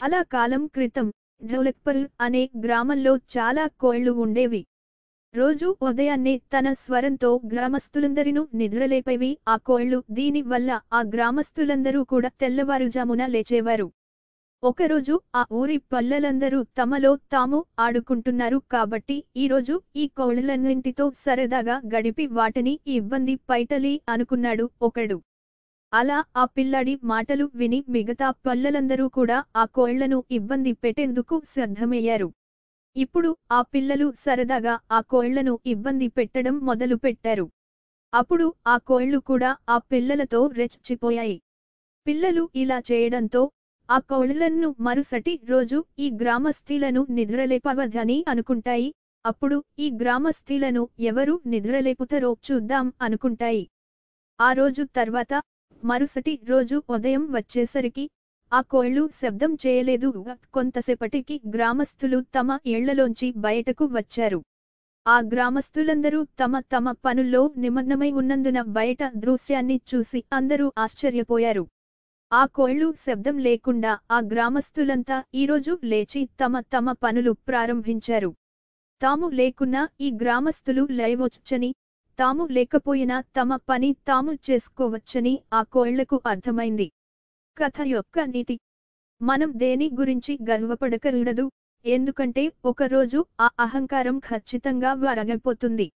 చాలా కాలం క్రితం ఢోలక్పల్ అనే గ్రామంలో చాలా కోళ్లు ఉండేవి. రోజు ఉదయాన్నే తన స్వరంతో గ్రామస్తులందరినూ నిద్రలేపేవి ఆ కోళ్లు. దీని వల్ల ఆ గ్రామస్తులందరూ కూడా తెల్లవారుజామున లేచేవారు. ఒకరోజు ఆ ఊరి పల్లెలందరూ తమలో తాము ఆడుకుంటున్నారు కాబట్టి ఈరోజు ఈ కోళ్లన్నింటితో సరదాగా గడిపి వాటిని ఇబ్బంది పైటలి అనుకున్నాడు ఒకడు. అలా ఆ పిల్లాడి మాటలు విని మిగతా పల్లెలందరూ కూడా ఆ కోళ్లను ఇబ్బంది పెట్టేందుకు సిద్ధమయ్యారు. ఇప్పుడు ఆ పిల్లలు సరదాగా ఆ కోళ్లను ఇబ్బంది పెట్టడం మొదలుపెట్టారు. అప్పుడు ఆ కోళ్లు కూడా ఆ పిల్లలతో రెచ్చిపోయాయి. పిల్లలు ఇలా చేయడంతో ఆ కోళ్లను మరుసటి రోజు ఈ గ్రామస్తులను నిద్రలేపవద్దని అనుకుంటాయి. అప్పుడు ఈ గ్రామస్తులను ఎవరు నిద్రలేపుతారో చూద్దాం అనుకుంటాయి. ఆ రోజు తర్వాత మరుసటి రోజు ఉదయం వచ్చేసరికి ఆ కోళ్లు శబ్దం చేయలేదు. కొంతసేపటికి గ్రామస్తులు తమ ఇళ్లలోంచి బయటకు వచ్చారు. ఆ గ్రామస్తులందరూ తమ తమ పనుల్లో నిమగ్నమై ఉన్నందున బయట దృశ్యాన్ని చూసి అందరూ ఆశ్చర్యపోయారు. ఆ కోళ్లు శబ్దం లేకుండా ఆ గ్రామస్తులంతా ఈరోజు లేచి తమ తమ పనులు ప్రారంభించారు. తాము లేకున్నా ఈ గ్రామస్తులు లేవొచ్చని, తాము లేకపోయినా తమ పని తాము చేసుకోవచ్చని ఆ కోళ్లకు అర్థమైంది. కథ యొక్క నీతి: మనం దేని గురించి గర్వపడకూడదు, ఎందుకంటే ఒకరోజు ఆ అహంకారం ఖచ్చితంగా వడగపోతుంది.